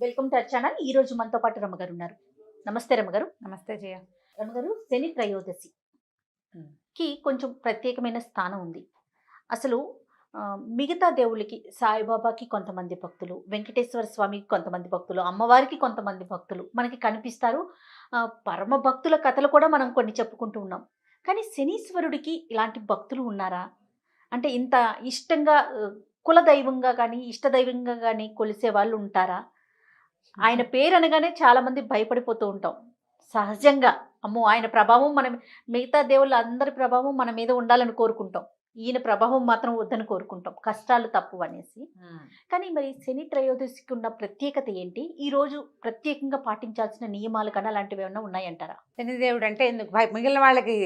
Welcome to our channel. ఈ రోజు మనతో పాటు రమ్మగారు ఉన్నారు. నమస్తే రమ్మగారు. నమస్తే జయ. రమ్మగారు, శని త్రయోదశి కి కొంచెం ప్రత్యేకమైన స్థానం ఉంది. అసలు మిగతా దేవుళ్ళకి సాయిబాబాకి కొంతమంది భక్తులు, వెంకటేశ్వర స్వామికి కొంతమంది భక్తులు, అమ్మవారికి కొంతమంది భక్తులు మనకి కనిపిస్తారు. పరమ భక్తుల కథలు కూడా మనం కొన్ని చెప్పుకుంటూ ఉన్నాం. కానీ శనీశ్వరుడికి ఇలాంటి భక్తులు ఉన్నారా? అంటే ఇంత ఇష్టంగా కుల దైవంగా కానీ ఇష్టదైవంగా కానీ కొలిసే వాళ్ళు ఉంటారా? ఆయన పేరు అనగానే చాలా మంది భయపడిపోతూ ఉంటాం. సహజంగా అమ్మో ఆయన ప్రభావం మనం, మిగతా దేవుళ్ళ అందరి ప్రభావం మన మీద ఉండాలని కోరుకుంటాం. ఈయన ప్రభావం మాత్రం వద్దని కోరుకుంటాం, కష్టాలు తప్పు అనేసి. కానీ మరి శని త్రయోదశికి ఉన్న ప్రత్యేకత ఏంటి? ఈ రోజు ప్రత్యేకంగా పాటించాల్సిన నియమాలు కన్నా అలాంటివి ఏమైనా ఉన్నాయంటారా? శనిదేవుడు అంటే ఎందుకు మిగిలిన వాళ్ళకి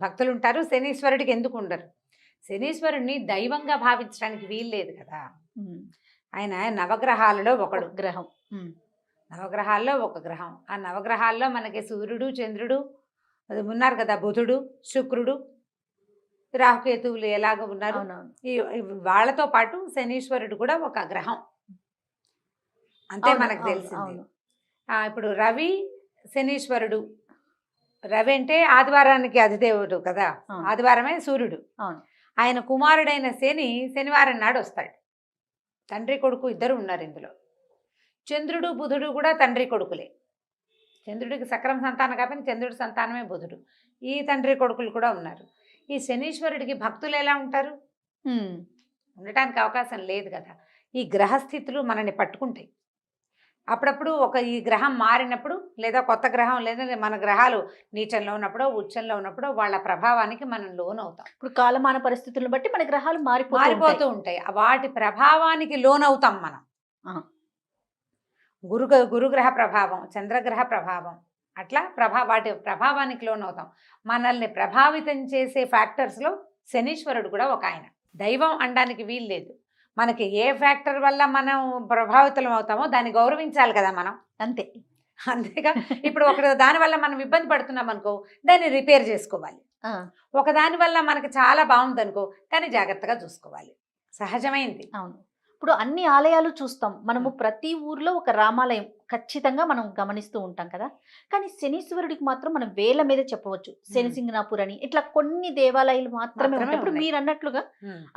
భక్తులు ఉంటారు, శనీశ్వరుడికి ఎందుకు ఉండరు? శనీశ్వరుడిని దైవంగా భావించడానికి వీల్లేదు కదా. ఆయన నవగ్రహాలలో ఒకడు గ్రహం. నవగ్రహాల్లో ఒక గ్రహం. ఆ నవగ్రహాల్లో మనకి సూర్యుడు, చంద్రుడు ఉన్నారు కదా, బుధుడు, శుక్రుడు, రాహుకేతువులు ఎలాగ ఉన్నారు. ఈ వాళ్ళతో పాటు శనీశ్వరుడు కూడా ఒక గ్రహం, అంతే మనకు తెలిసింది. ఇప్పుడు రవి శనీశ్వరుడు. రవి అంటే ఆదివారానికి అధిదేవుడు కదా, ఆదివారమే సూర్యుడు. ఆయన కుమారుడైన శని శనివారం నాడు వస్తాడు. తండ్రి కొడుకు ఇద్దరు ఉన్నారు ఇందులో. చంద్రుడు బుధుడు కూడా తండ్రి కొడుకులే. చంద్రుడికి సక్రమ సంతానం కాబట్టి చంద్రుడి సంతానమే బుధుడు. ఈ తండ్రి కొడుకులు కూడా ఉన్నారు. ఈ శనీశ్వరుడికి భక్తులు ఎలా ఉంటారు? ఉండటానికి అవకాశం లేదు కదా. ఈ గ్రహస్థితులు మనల్ని పట్టుకుంటాయి. అప్పుడప్పుడు ఈ గ్రహం మారినప్పుడు, లేదా కొత్త గ్రహం, లేదా మన గ్రహాలు నీచంలో ఉన్నప్పుడు, ఉచ్చంలో ఉన్నప్పుడు వాళ్ళ ప్రభావానికి మనం లోనవుతాం. ఇప్పుడు కాలమాన పరిస్థితులను బట్టి మన గ్రహాలు మారిపోతూ ఉంటాయి. వాటి ప్రభావానికి లోనవుతాం మనం. గురుగ్రహ ప్రభావం, చంద్రగ్రహ ప్రభావం, అట్లా వాటి ప్రభావానికి లోనవుతాం. మనల్ని ప్రభావితం చేసే ఫ్యాక్టర్స్లో శనీశ్వరుడు కూడా ఒక ఆయన. దైవం అనడానికి వీల్లేదు. మనకి ఏ ఫ్యాక్టర్ వల్ల మనం ప్రభావితం అవుతామో దాన్ని గౌరవించాలి కదా మనం. అంతేగా. ఇప్పుడు దానివల్ల మనం ఇబ్బంది పడుతున్నాం అనుకో, దాన్ని రిపేర్ చేసుకోవాలి. ఒకదాని వల్ల మనకి చాలా బాగుంది అనుకో, దాన్ని జాగ్రత్తగా చూసుకోవాలి. సహజమైంది. అవును. ఇప్పుడు అన్ని ఆలయాలు చూస్తాం మనము. ప్రతి ఊర్లో ఒక రామాలయం ఖచ్చితంగా మనం గమనిస్తూ ఉంటాం కదా. కానీ శనీశ్వరుడికి మాత్రం మనం వేల మీద చెప్పవచ్చు. శనిసింగనాపూర్ అని ఇట్లా కొన్ని దేవాలయాలు మాత్రమే ఉంటాయి. ఇప్పుడు మీరు అన్నట్లుగా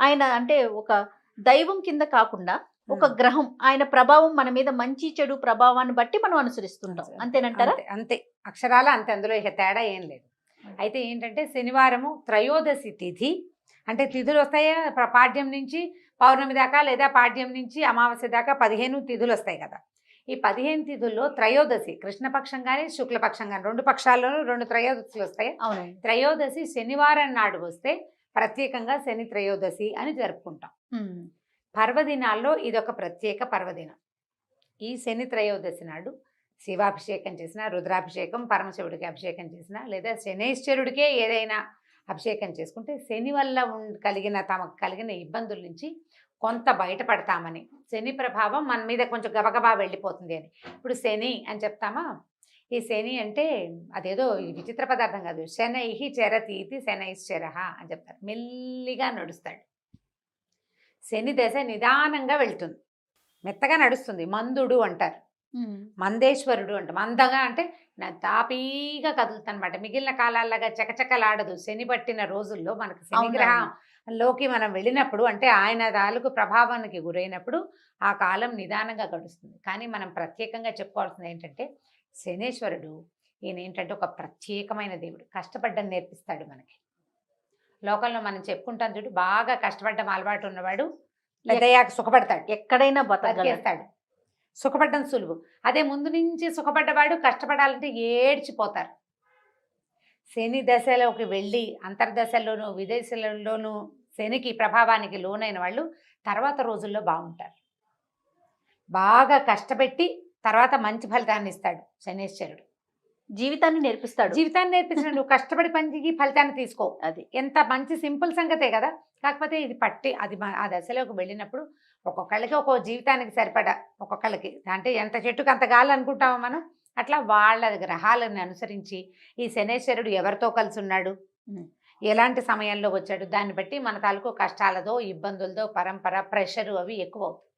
ఆయన అంటే ఒక దైవం కింద కాకుండా ఒక గ్రహం, ఆయన ప్రభావం మన మీద మంచి చెడు ప్రభావాన్ని బట్టి మనం అనుసరిస్తుంటాం. అంతేనంటారా? అంతే, అక్షరాల అంతే. అందులో ఇక తేడా ఏం లేదు. అయితే ఏంటంటే శనివారము త్రయోదశి తిథి అంటే తిథులు వస్తాయా, పాడ్యం నుంచి పౌర్ణమి దాకా, లేదా పాడ్యం నుంచి అమావాస్య దాకా 15 తిథులు వస్తాయి కదా. ఈ 15 తిథుల్లో త్రయోదశి కృష్ణపక్షం కానీ శుక్లపక్షం కానీ 2 పక్షాల్లోనూ 2 త్రయోదశులు వస్తాయి. త్రయోదశి శనివారం నాడు వస్తే ప్రత్యేకంగా శని త్రయోదశి అని జరుపుకుంటాం. పర్వదినాల్లో ఇదొక ప్రత్యేక పర్వదినం. ఈ శని త్రయోదశి నాడు శివాభిషేకం చేసిన, రుద్రాభిషేకం, పరమశివుడికి అభిషేకం చేసిన, లేదా శనైశ్వరుడికే ఏదైనా అభిషేకం చేసుకుంటే శని వల్ల తమకు కలిగిన ఇబ్బందుల నుంచి కొంత బయటపడతామని, శని ప్రభావం మన మీద కొంచెం గబగబా వెళ్ళిపోతుంది అని. ఇప్పుడు శని అని చెప్తామా, ఈ శని అంటే అదేదో విచిత్ర పదార్థం కాదు. శనైహి చరతీతి శనైశ్చరః అని చెప్తారు. మెల్లిగా నడుస్తాడు. శని దశ నిదానంగా వెళ్తుంది, మెత్తగా నడుస్తుంది. మందుడు అంటారు, మందేశ్వరుడు అంట. మందగా అంటే తాపీగా కదులుతానమాట. మిగిలిన కాలాల్లాగా చకచకలాడదు. శని పట్టిన రోజుల్లో మనకు శనిగ్రహంలోకి మనం వెళ్ళినప్పుడు, అంటే ఆయన తాలూకు ప్రభావానికి గురైనప్పుడు ఆ కాలం నిదానంగా గడుస్తుంది. కానీ మనం ప్రత్యేకంగా చెప్పుకోవాల్సింది ఏంటంటే, శనేశ్వరుడు ఈయన ఏంటంటే ఒక ప్రత్యేకమైన దేవుడు. కష్టపడ్డం నేర్పిస్తాడు మనకి. లోకంలో మనం చెప్పుకుంటాం చూడు, బాగా కష్టపడ్డం అలవాటు ఉన్నవాడు పెద్దయ్యాక సుఖపడతాడు, ఎక్కడైనా బతికేస్తాడు. సుఖపడ్డం సులువు. అదే ముందు నుంచి సుఖపడ్డవాడు కష్టపడాలంటే ఏడ్చిపోతారు. శని దశలోకి వెళ్ళి అంతర్దశల్లోనూ విదేశాలలోనూ శనికి ప్రభావానికి లోనైన వాళ్ళు తర్వాత రోజుల్లో బాగుంటారు. బాగా కష్టపెట్టి తర్వాత మంచి ఫలితాన్ని ఇస్తాడు శనేశ్వరుడు. జీవితాన్ని నేర్పిస్తాడు. నువ్వు కష్టపడి పనికి ఫలితాన్ని తీసుకో. అది ఎంత మంచి సింపుల్ సంగతే కదా. కాకపోతే ఇది పట్టి ఆ దశలోకి వెళ్ళినప్పుడు ఒక్కొక్కళ్ళకి ఒక్కో జీవితానికి సరిపడా, ఒక్కొక్కళ్ళకి అంటే ఎంత చెట్టుకు అంత గాలి అనుకుంటామో మనం, అట్లా వాళ్ళ గ్రహాలను అనుసరించి ఈ శనేశ్వరుడు ఎవరితో కలిసి ఉన్నాడు, ఎలాంటి సమయంలో వచ్చాడు, దాన్ని బట్టి మన తాలూకు కష్టాలతో, ఇబ్బందులతో, పరంపర, ప్రెషరు అవి ఎక్కువ అవుతాయి.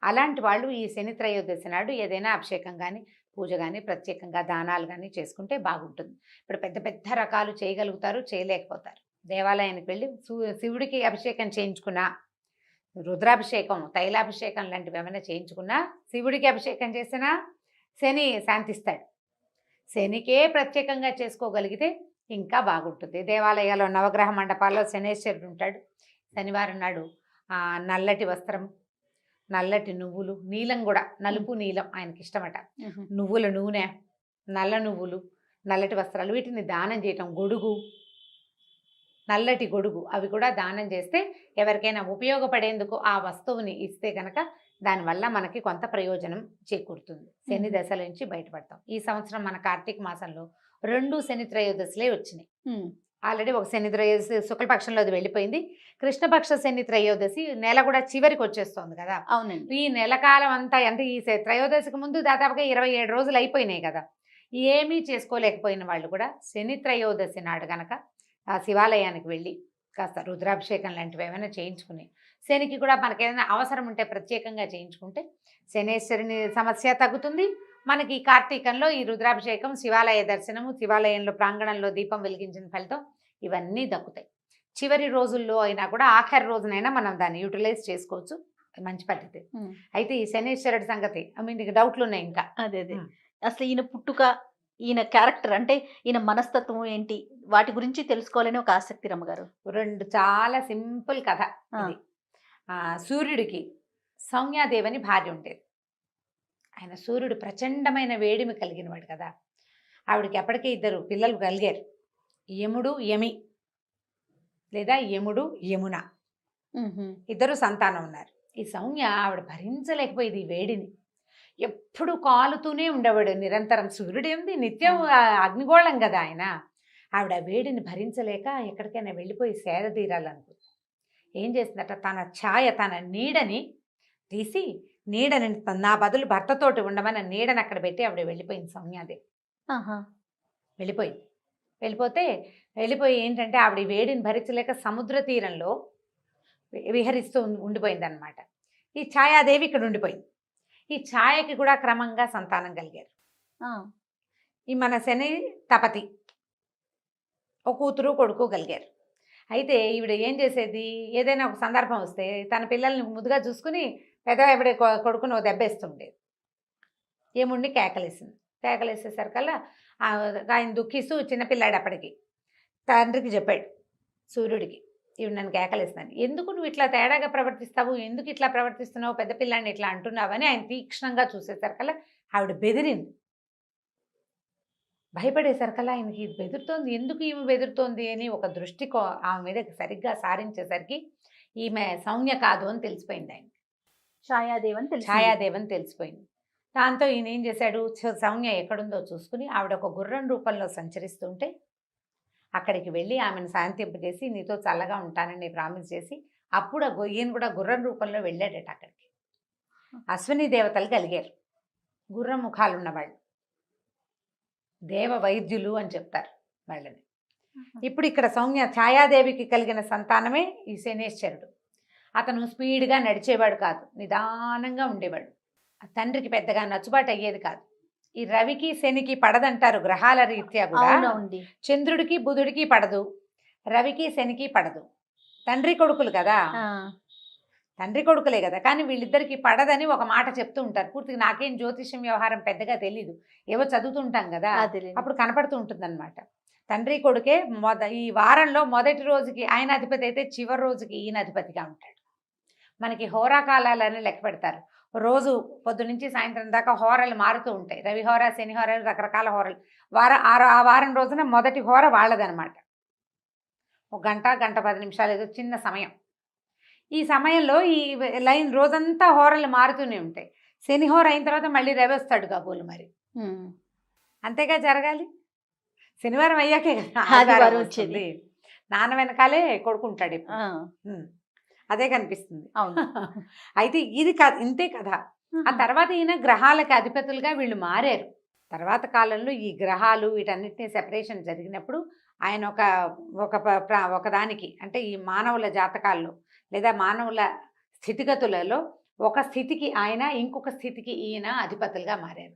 అలాంటి వాళ్ళు ఈ శని త్రయోదశి నాడు ఏదైనా అభిషేకం కానీ పూజ కానీ ప్రత్యేకంగా దానాలు కానీ చేసుకుంటే బాగుంటుంది. ఇప్పుడు పెద్ద పెద్ద రకాలు చేయగలుగుతారు, చేయలేకపోతారు. దేవాలయానికి వెళ్ళి శివుడికి అభిషేకం చేయించుకున్నా, రుద్రాభిషేకం, తైలాభిషేకం లాంటివి ఏమైనా చేయించుకున్నా, శివుడికి అభిషేకం చేసినా శని శాంతిస్తాడు. శనికే ప్రత్యేకంగా చేసుకోగలిగితే ఇంకా బాగుంటుంది. దేవాలయాల్లో నవగ్రహ మండపాల్లో శనేశ్వరుడు ఉంటాడు. శనివారం నాడు నల్లటి వస్త్రం, నల్లటి నువ్వులు, నీలం కూడా, నలుపు నీలం ఆయనకి ఇష్టమట. నువ్వుల నూనె, నల్ల నువ్వులు, నల్లటి వస్త్రాలు, వీటిని దానం చేయటం. గొడుగు, నల్లటి గొడుగు, అవి కూడా దానం చేస్తే ఎవరికైనా ఉపయోగపడేందుకు ఆ వస్తువుని ఇస్తే కనుక దానివల్ల మనకి కొంత ప్రయోజనం చేకూరుతుంది. శని దశల నుంచి బయటపడతాం. ఈ సంవత్సరం మన కార్తీక మాసంలో 2 శని త్రయోదశులే వచ్చినాయి. ఆల్రెడీ ఒక శని త్రయోదశి శుక్లపక్షంలో అది వెళ్ళిపోయింది. కృష్ణపక్ష శని త్రయోదశి నెల కూడా చివరికి వచ్చేస్తోంది కదా. అవునండి. ఈ నెల కాలం అంతా అంటే ఈ త్రయోదశికి ముందు దాదాపుగా 27 రోజులు అయిపోయినాయి కదా. ఏమీ చేసుకోలేకపోయిన వాళ్ళు కూడా శని త్రయోదశి నాడు గనక ఆ శివాలయానికి వెళ్ళి కాస్త రుద్రాభిషేకం లాంటివి ఏమైనా చేయించుకుని, శనికి కూడా మనకి ఏదైనా అవసరం ఉంటే ప్రత్యేకంగా చేయించుకుంటే శనేశ్వరుని సమస్య తగ్గుతుంది. మనకి ఈ కార్తీకంలో ఈ రుద్రాభిషేకం, శివాలయ దర్శనము, శివాలయంలో ప్రాంగణంలో దీపం వెలిగించిన ఫలితం ఇవన్నీ దక్కుతాయి. చివరి రోజుల్లో అయినా కూడా ఆఖరి రోజునైనా మనం దాన్ని యూటిలైజ్ చేసుకోవచ్చు. మంచి పద్ధతి. అయితే ఈ శనేశ్వరుడి సంగతి మీకు డౌట్లు ఉన్నాయి ఇంకా? అదే అసలు ఈయన పుట్టుక, ఈయన క్యారెక్టర్ అంటే ఈయన మనస్తత్వం ఏంటి, వాటి గురించి తెలుసుకోవాలని ఒక ఆసక్తి రమ్మగారు. 2 చాలా సింపుల్ కథ ఇది. సూర్యుడికి సౌమ్యాదేవి అని భార్య ఉండేది. ఆయన సూర్యుడు ప్రచండమైన వేడిమి కలిగిన వాడు కదా. ఆవిడకి ఎప్పటికీ 2 పిల్లలు కలిగారు. యముడు యమి, లేదా యముడు యమున, 2 సంతానం ఉన్నారు. ఈ సౌమ్య ఆవిడ భరించలేకపోయేది ఈ వేడిని. ఎప్పుడు కాలుతూనే ఉండేవాడు నిరంతరం. సూర్యుడు ఏంది నిత్యం అగ్నిగోళం కదా ఆయన. ఆవిడ వేడిని భరించలేక ఎక్కడికైనా వెళ్ళిపోయి సేద తీరాలనుకుంది. ఏం చేసిందట, తన ఛాయ, తన నీడని తీసి, నీడని నా బదులు భర్తతోటి ఉండమని నీడని అక్కడ పెట్టి ఆవిడ వెళ్ళిపోయింది సౌమ్యాదేవి. వెళ్ళిపోయి ఏంటంటే ఆవిడ వేడిని భరించలేక సముద్ర తీరంలో విహరిస్తూ ఉండిపోయిందనమాట. ఈ ఛాయాదేవి ఇక్కడ ఉండిపోయింది. ఈ ఛాయకి కూడా క్రమంగా సంతానం కలిగారు. ఈ మన శని తపతి ఒక కూతురు కొడుకు కలిగారు. అయితే ఈవిడ ఏం చేసేది, ఏదైనా ఒక సందర్భం వస్తే తన పిల్లల్ని ముద్దుగా చూసుకుని పెద్ద కొడుకుని ఓ దెబ్బేస్తుండేది. ఏముండి కేకలేసేసరికల్లా ఆయన దుఃఖిస్తూ చిన్నపిల్లాడు అప్పటికి తండ్రికి చెప్పాడు సూర్యుడికి, ఇవి నన్ను కేకలేస్తున్నాను, ఎందుకు నువ్వు ఇట్లా తేడాగా ప్రవర్తిస్తావు, ఎందుకు ఇట్లా ప్రవర్తిస్తున్నావు, పెద్ద పిల్లాడిని ఇట్లా అంటున్నావని ఆయన తీక్షణంగా చూసేసరికల్లా ఆవిడ బెదిరింది. భయపడేసరికల్లా ఆయనకి బెదురుతోంది, ఎందుకు ఈమె బెదురుతోంది అని ఒక దృష్టి ఆమె మీద సరిగ్గా సారించేసరికి ఈమె సౌమ్య కాదు అని తెలిసిపోయింది. ఆయన ఛాయాదేవని తెలిసిపోయింది. దాంతో ఈయన ఏం చేశాడు, సౌమ్య ఎక్కడుందో చూసుకుని ఆవిడ ఒక గుర్రం రూపంలో సంచరిస్తుంటే అక్కడికి వెళ్ళి ఆమెను శాంతింపజేసి నీతో చల్లగా ఉంటానని ప్రామిస్ చేసి అప్పుడు ఈయన కూడా గుర్రం రూపంలో వెళ్ళాడట అక్కడికి. అశ్విని దేవతలు కలిగారు, గుర్రం ముఖాలు ఉన్నవాళ్ళు, దేవ వైద్యులు అని చెప్తారు వాళ్ళని. ఇప్పుడు ఇక్కడ సౌమ్య ఛాయాదేవికి కలిగిన సంతానమే ఈ శనేశ్వరుడు. అతను స్పీడ్గా నడిచేవాడు కాదు, నిదానంగా ఉండేవాడు. తండ్రికి పెద్దగా నచ్చుబాటు అయ్యేది కాదు. ఈ రవికి శనికి పడదంటారు గ్రహాల రీత్యా కూడా. చంద్రుడికి బుధుడికి పడదు, రవికి శనికి పడదు. తండ్రి కొడుకులు కదా, తండ్రి కొడుకులే కదా, కానీ వీళ్ళిద్దరికి పడదని ఒక మాట చెప్తూ ఉంటారు. పూర్తిగా నాకేం జ్యోతిష్యం వ్యవహారం పెద్దగా తెలీదు, ఏవో చదువుతుంటాం కదా, అప్పుడు కనపడుతూ ఉంటుంది అనమాట. తండ్రి కొడుకే ఈ వారంలో మొదటి రోజుకి ఆయన అధిపతి అయితే చివరి రోజుకి ఈయన అధిపతిగా ఉంటాడు. మనకి హోరాకాలాలని లెక్క పెడతారు. రోజు పొద్దు నుంచి సాయంత్రం దాకా హోరలు మారుతూ ఉంటాయి. రవి హోర, శని హోరలు, రకరకాల హోరలు. ఆ వారం రోజున మొదటి హోర వాళ్ళదనమాట. 1 గంట, 1:10 నిమిషాలు ఏదో చిన్న సమయం. ఈ సమయంలో ఈ లైన్ రోజంతా హోరలు మారుతూనే ఉంటాయి. శని హోర అయిన తర్వాత మళ్ళీ రవి వస్తాడు కాబోలు మరి. అంతేగా జరగాలి. శనివారం అయ్యాకే ఆదివారం వచ్చేది. నాన్న వెనకాలే కొడుకుంటాడు. అదే కనిపిస్తుంది. అయితే ఇది ఇంతే కదా. ఆ తర్వాత ఈయన గ్రహాలకి అధిపతులుగా వీళ్ళు మారారు. తర్వాత కాలంలో ఈ గ్రహాలు వీటన్నిటిని సెపరేషన్ జరిగినప్పుడు ఆయన ఒకదానికి అంటే ఈ మానవుల జాతకాల్లో లేదా మానవుల స్థితిగతులలో ఒక స్థితికి ఆయన, ఇంకొక స్థితికి ఈయన అధిపతులుగా మారారు.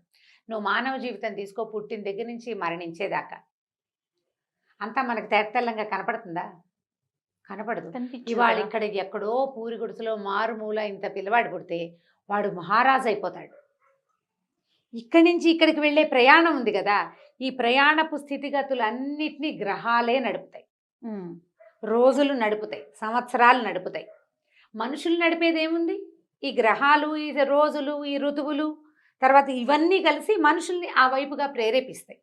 నువ్వు మానవ జీవితం తీసుకో, పుట్టిన దగ్గర నుంచి మరణించేదాకా అంతా మనకు తెల్లంగా కనపడుతుందా? కనపడదు. ఇవాళ ఇక్కడ ఎక్కడో పూరి గుడిసెలో మారుమూల ఇంత పిల్లవాడు పుడితే వాడు మహారాజు అయిపోతాడు. ఇక్కడి నుంచి ఇక్కడికి వెళ్ళే ప్రయాణం ఉంది కదా, ఈ ప్రయాణపు స్థితిగతులు అన్నిటినీ గ్రహాలే నడుపుతాయి. రోజులు నడుపుతాయి, సంవత్సరాలు నడుపుతాయి. మనుషులు నడిపేది ఏముంది? ఈ గ్రహాలు, ఈ రోజులు, ఈ ఋతువులు, తర్వాత ఇవన్నీ కలిసి మనుషుల్ని ఆ వైపుగా ప్రేరేపిస్తాయి.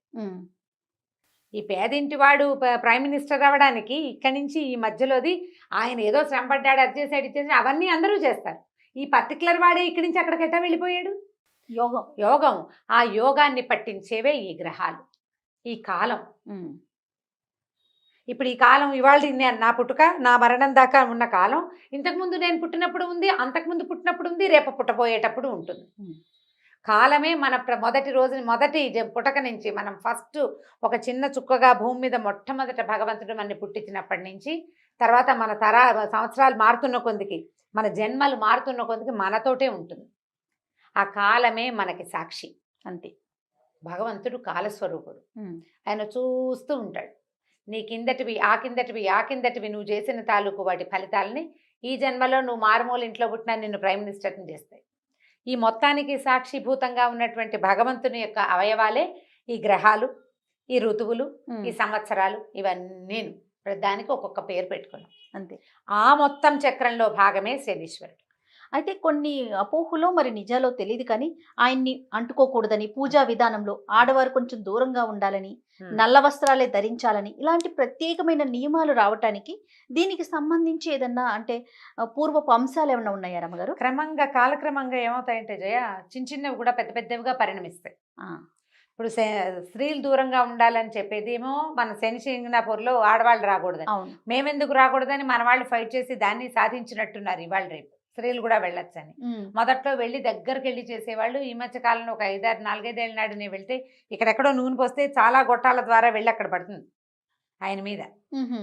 ఈ పేదింటి వాడు ప్రైమ్ మినిస్టర్ అవ్వడానికి ఇక్కడి నుంచి ఈ మధ్యలోది ఆయన ఏదో శ్రమపడ్డాడు, అది చేశాడు, ఇది చేశాడు, అవన్నీ అందరూ చేస్తారు. ఈ పర్టికులర్ వాడే ఇక్కడి నుంచి అక్కడికి ఎట్టా వెళ్ళిపోయాడు? యోగం. ఆ యోగాన్ని పట్టించేవే ఈ గ్రహాలు, ఈ కాలం. ఇప్పుడు ఈ కాలం ఇవాళ నా పుట్టుక, నా మరణం దాకా ఉన్న కాలం, ఇంతకుముందు నేను పుట్టినప్పుడు ఉంది, అంతకుముందు పుట్టినప్పుడు ఉంది, రేపు పుట్టబోయేటప్పుడు ఉంటుంది. కాలమే మన మొదటి రోజు, మొదటి పుటక నుంచి మనం ఫస్ట్ ఒక చిన్న చుక్కగా భూమి మీద మొట్టమొదట భగవంతుడు మనని పుట్టించినప్పటి నుంచి, తర్వాత మన సంవత్సరాలు మారుతున్న కొద్దికి, మన జన్మలు మారుతున్న కొద్దికి మనతోటే ఉంటుంది. ఆ కాలమే మనకి సాక్షి. అంతే. భగవంతుడు కాలస్వరూపుడు. ఆయన చూస్తూ ఉంటాడు. నీ కిందటివి, ఆ కిందటివి, ఆ కిందటివి నువ్వు చేసిన తాలూకు వాటి ఫలితాలని ఈ జన్మలో నువ్వు మారుమూల ఇంట్లో పుట్టినా నిన్ను ప్రైమ్ మినిస్టర్ని చేస్తాయి. ఈ మొత్తానికి సాక్షిభూతంగా ఉన్నటువంటి భగవంతుని యొక్క అవయవాలే ఈ గ్రహాలు, ఈ ఋతువులు, ఈ సంవత్సరాలు, ఇవన్నీ దానికి ఒక్కొక్క పేరు పెట్టుకున్నాం. అంతే. ఆ మొత్తం చక్రంలో భాగమే శనీశ్వరుడు. అయితే కొన్ని అపోహలో మరి నిజాలో తెలియదు కానీ ఆయన్ని అంటుకోకూడదని, పూజా విధానంలో ఆడవారు కొంచెం దూరంగా ఉండాలని, నల్ల వస్త్రాలే ధరించాలని, ఇలాంటి ప్రత్యేకమైన నియమాలు రావటానికి దీనికి సంబంధించి ఏదన్నా అంటే పూర్వపు అంశాలు ఏమన్నా ఉన్నాయా రమ్మగారు? క్రమంగా కాలక్రమంగా ఏమవుతాయంటే జయ, చిన్న చిన్నవి కూడా పెద్ద పెద్దవిగా పరిణమిస్తాయి. ఇప్పుడు స్త్రీలు దూరంగా ఉండాలని చెప్పేది ఏమో మన శని సింగనాపూర్లో ఆడవాళ్ళు రాకూడదని, మేమెందుకు రాకూడదని మన వాళ్ళు ఫైట్ చేసి దాన్ని సాధించినట్టున్నారు. ఇవాళ రేపు స్త్రీలు కూడా వెళ్ళొచ్చని. మొదట్లో వెళ్ళి దగ్గరికి వెళ్ళి చేసేవాళ్ళు. ఈ మధ్య కాలంలో ఒక 4-5 ఏళ్ళ నాడు నేను వెళ్తే ఇక్కడెక్కడో నూనె పోస్తే చాలా గొట్టాల ద్వారా వెళ్ళి అక్కడ పడుతుంది ఆయన మీద.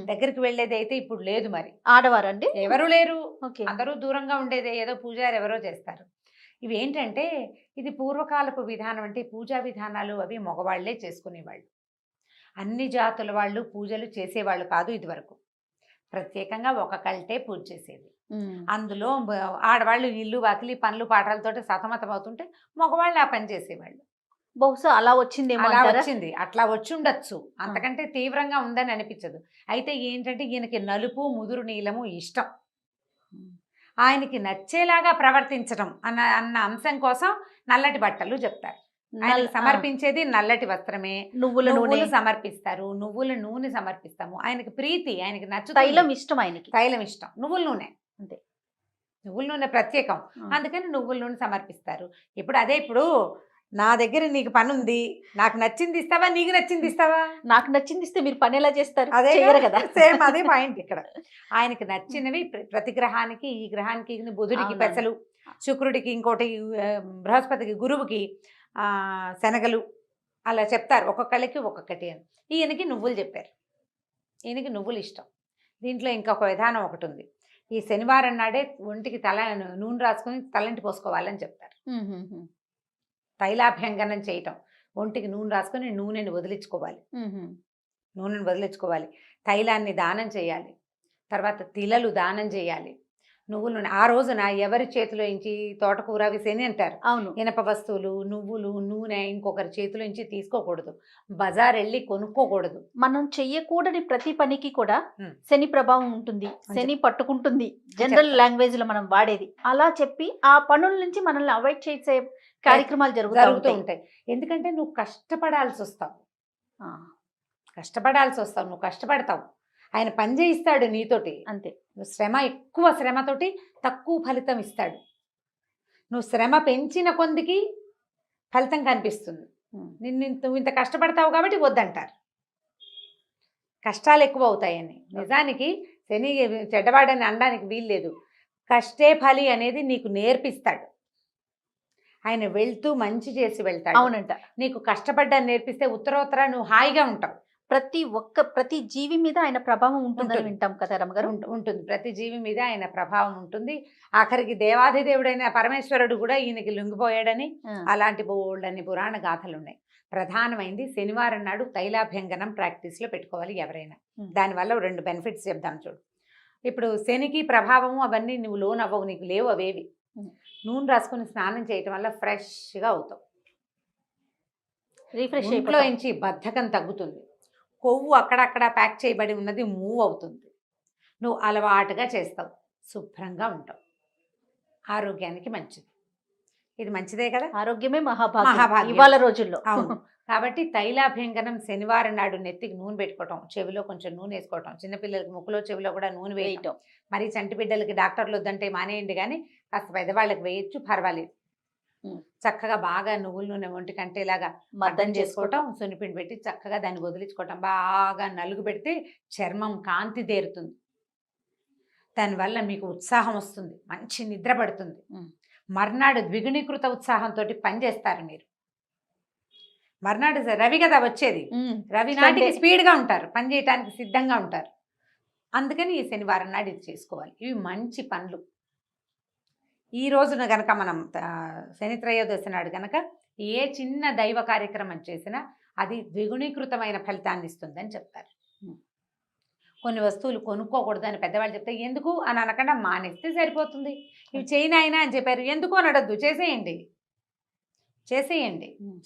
దగ్గరికి వెళ్ళేది అయితే ఇప్పుడు లేదు. మరి ఆడవారు అంటే ఎవరు లేరు, అందరూ దూరంగా ఉండేదే. ఏదో పూజారి ఎవరో చేస్తారు. ఇవి ఏంటంటే ఇది పూర్వకాలపు విధానం. అంటే పూజా విధానాలు అవి మగవాళ్లే చేసుకునేవాళ్ళు. అన్ని జాతుల వాళ్ళు పూజలు చేసేవాళ్ళు కాదు ఇదివరకు. ప్రత్యేకంగా ఒక కల్టే పూజ చేసేది. అందులో ఆడవాళ్ళు ఇల్లు వాకిలి పనులు పాటలతోటి సతమతం అవుతుంటే మగవాళ్ళు ఆ పని చేసేవాళ్ళు. బహుశా అలా వచ్చిందేమో. అలా వచ్చింది, అట్లా వచ్చి ఉండొచ్చు. అంతకంటే తీవ్రంగా ఉందని అనిపించదు. అయితే ఏంటంటే ఈయనకి నలుపు ముదురు నీలము ఇష్టం. ఆయనకి నచ్చేలాగా ప్రవర్తించడం అన్న అంశం కోసం నల్లటి బట్టలు చెప్తారు. ఆయన సమర్పించేది నల్లటి వస్త్రమే. నువ్వులు సమర్పిస్తారు, నువ్వుల నూనె సమర్పిస్తాము. ఆయనకి ప్రీతి, ఆయనకి నచ్చు తైలం ఇష్టం. ఆయనకి తైలం ఇష్టం, నువ్వుల నూనె అంతే. నువ్వుల నూనె ప్రత్యేకం, అందుకని నువ్వుల నూనె సమర్పిస్తారు. ఇప్పుడు అదే, ఇప్పుడు నా దగ్గర నీకు పని ఉంది, నాకు నచ్చింది ఇస్తావా, నీకు నచ్చింది ఇస్తావా? నాకు నచ్చింది ఇస్తే మీరు పని ఎలా చేస్తారు? అదే కదా, సేమ్ అదే పాయింట్ ఇక్కడ. ఆయనకి నచ్చినవి ప్రతి గ్రహానికి, ఈ గ్రహానికి బుధుడికి పెసలు, శుక్రుడికి ఇంకోటి, బృహస్పతికి గురువుకి శనగలు, అలా చెప్తారు. ఒక్కొక్కళ్ళకి ఒక్కొక్కటి అని. ఈయనకి నువ్వులు చెప్పారు. ఈయనకి నువ్వులు ఇష్టం. దీంట్లో ఇంకొక విధానం ఒకటి ఉంది. ఈ శనివారం నాడే ఒంటికి నూనె రాసుకొని తలంటి పోసుకోవాలని చెప్తారు. తైలాభ్యంగనం చేయటం, ఒంటికి నూనె రాసుకొని నూనెని వదిలించుకోవాలి. నూనెను వదిలించుకోవాలి. తైలాన్ని దానం చేయాలి. తర్వాత తిలలు దానం చేయాలి. నువ్వుల నూనె ఆ రోజున ఎవరి చేతిలో నుంచి తోటకూర విసేని అంటారు. అవును. ఇనప వస్తువులు, నువ్వులు, నూనె ఇంకొకరి చేతిలో నుంచి తీసుకోకూడదు. బజార్ వెళ్ళి కొనుక్కోకూడదు. మనం చెయ్యకూడని ప్రతి పనికి కూడా శని ప్రభావం ఉంటుంది, శని పట్టుకుంటుంది. జనరల్ లాంగ్వేజ్ లో మనం వాడేది అలా చెప్పి ఆ పనుల నుంచి మనల్ని అవాయిడ్ చేసే కార్యక్రమాలు జరుగుతూ ఉంటాయి. ఎందుకంటే నువ్వు కష్టపడాల్సి వస్తావు, నువ్వు కష్టపడతావు. ఆయన పని చేయిస్తాడు నీతోటి, అంతే. నువ్వు శ్రమ, ఎక్కువ శ్రమతోటి తక్కువ ఫలితం ఇస్తాడు. నువ్వు శ్రమ పెంచిన కొందికి ఫలితం కనిపిస్తుంది. నువ్వు ఇంత కష్టపడతావు కాబట్టి వద్దంటారు. కష్టాలు ఎక్కువ అవుతాయని. నిజానికి శని చెడ్డవాడని అనడానికి వీల్లేదు. కష్టే ఫలి అనేది నీకు నేర్పిస్తాడు. ఆయన వెళ్తూ మంచి చేసి వెళ్తాడు. అవునంట. నీకు కష్టపడ్డా నేర్పిస్తే ఉత్తరోత్తర నువ్వు హాయిగా ఉంటావు. ప్రతి జీవి మీద ఆయన ప్రభావం ఉంటుందని ఉంటుంది. వింటాం కదా రమగారు. ఉంటుంది. ప్రతి జీవి మీద ఆయన ప్రభావం ఉంటుంది. ఆఖరికి దేవాధిదేవుడైన పరమేశ్వరుడు కూడా ఈయనకి లొంగిపోయాడని అలాంటి బోల్డన్ని పురాణ గాథలు ఉన్నాయి. ప్రధానమైంది శనివారం నాడు తైలాభ్యంగనం ప్రాక్టీస్లో పెట్టుకోవాలి ఎవరైనా. దానివల్ల 2 బెనిఫిట్స్ చెప్దాం చూడు. ఇప్పుడు శనికి ప్రభావము అవన్నీ నువ్వు లోన్ అవ్వవు, నీకు లేవు అవేవి. నూనె రాసుకొని స్నానం చేయటం వల్ల ఫ్రెష్గా అవుతావు. రిఫ్రెష్ ఇంట్లో నుంచి బద్ధకం తగ్గుతుంది. కొవ్వు అక్కడక్కడ ప్యాక్ చేయబడి ఉన్నది మూవ్ అవుతుంది. నువ్వు అలవాటుగా చేస్తావు, శుభ్రంగా ఉంటావు, ఆరోగ్యానికి మంచిది. ఇది మంచిదే కదా. ఆరోగ్యమే మహాభాగ్యం మహాభాగ్యం. ఇవాళ రోజుల్లో. అవును. కాబట్టి తైలాభ్యంగనం శనివారం నాడు నెత్తికి నూనె పెట్టుకోవటం, చెవిలో కొంచెం నూనె వేసుకోవటం, చిన్నపిల్లలకి ముక్కులో చెవిలో కూడా నూనె వేయటం. మరి చంటి బిడ్డలకి డాక్టర్లు వద్దంటే మానేయండి, కానీ కాస్త పెద్దవాళ్ళకి వేయచ్చు, పర్వాలేదు. చక్కగా బాగా నువ్వుల నూనె ఒంటికంటే ఇలాగా మద్దం చేసుకోవటం, సున్నిపిండి పెట్టి చక్కగా దాన్ని వదిలించుకోవటం, బాగా నలుగు పెడితే చర్మం కాంతి దేరుతుంది. దానివల్ల మీకు ఉత్సాహం వస్తుంది, మంచి నిద్ర పడుతుంది. మర్నాడు ద్విగుణీకృత ఉత్సాహంతో పనిచేస్తారు మీరు. మర్నాడు రవి కదా వచ్చేది, రవి నాటికి స్పీడ్గా ఉంటారు, పని చేయడానికి సిద్ధంగా ఉంటారు. అందుకని ఈ శనివారం నాడు ఇది చేసుకోవాలి. ఇవి మంచి పనులు. ఈ రోజున గనక మనం శని త్రయోదశి నాడు గనక ఏ చిన్న దైవ కార్యక్రమం చేసినా అది ద్విగుణీకృతమైన ఫలితాన్ని ఇస్తుందని చెప్తారు. కొన్ని వస్తువులు కొనుక్కోకూడదు అని పెద్దవాళ్ళు చెప్తే ఎందుకు అని అనకుండా మానేస్తే సరిపోతుంది. ఇవి చేయను అయినా అని చెప్పారు, ఎందుకు అని అడద్దు, చేసేయండి.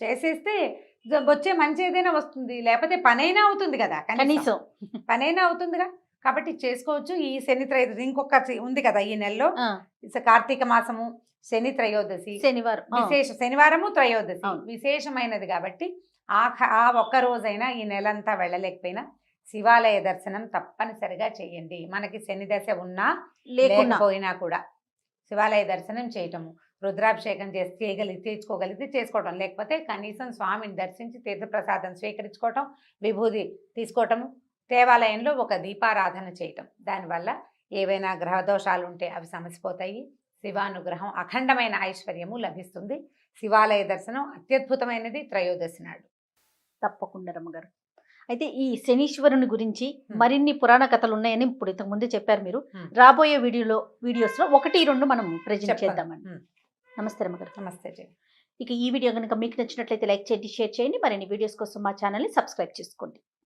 చేసేస్తే వచ్చే మంచి ఏదైనా వస్తుంది, లేకపోతే పనైనా అవుతుంది కదా, కనీసం పనైనా అవుతుందిగా. కాబట్టి చేసుకోవచ్చు. ఈ శని త్రయోదశి ఇంకొక ఉంది కదా ఈ నెలలో, కార్తీక మాసము, శని త్రయోదశి, శనివారము త్రయోదశి విశేషమైనది. కాబట్టి ఆ ఒక్క రోజైనా ఈ నెలంతా వెళ్ళలేకపోయినా శివాలయ దర్శనం తప్పనిసరిగా చేయండి. మనకి శని దశ ఉన్నా లేకపోయినా కూడా శివాలయ దర్శనం చేయటము, రుద్రాభిషేకం చేసుకోగలిగితే చేసుకోవటం, లేకపోతే కనీసం స్వామిని దర్శించి తీర్థప్రసాదం స్వీకరించుకోవటం, విభూది తీసుకోవటము, దేవాలయంలో ఒక దీపారాధన చేయటం. దానివల్ల ఏవైనా గ్రహదోషాలు ఉంటే అవి సమసిపోతాయి. శివానుగ్రహం, అఖండమైన ఐశ్వర్యము లభిస్తుంది. శివాలయ దర్శనం అత్యద్భుతమైనది త్రయోదశి నాడు. తప్పకుండా రమ్మగారు. అయితే ఈ శనీశ్వరుని గురించి మరిన్ని పురాణ కథలు ఉన్నాయని ఇప్పుడు ఇంతకు ముందు చెప్పారు మీరు. రాబోయే వీడియోస్లో 1-2 మనం ప్రజెంట్ చేద్దామండి. నమస్తే రమ్మగారు. నమస్తే. ఇక ఈ వీడియో కనుక మీకు నచ్చినట్లయితే లైక్ చేయండి, షేర్ చేయండి. మరిన్ని వీడియోస్ కోసం మా ఛానల్ని సబ్స్క్రైబ్ చేసుకోండి.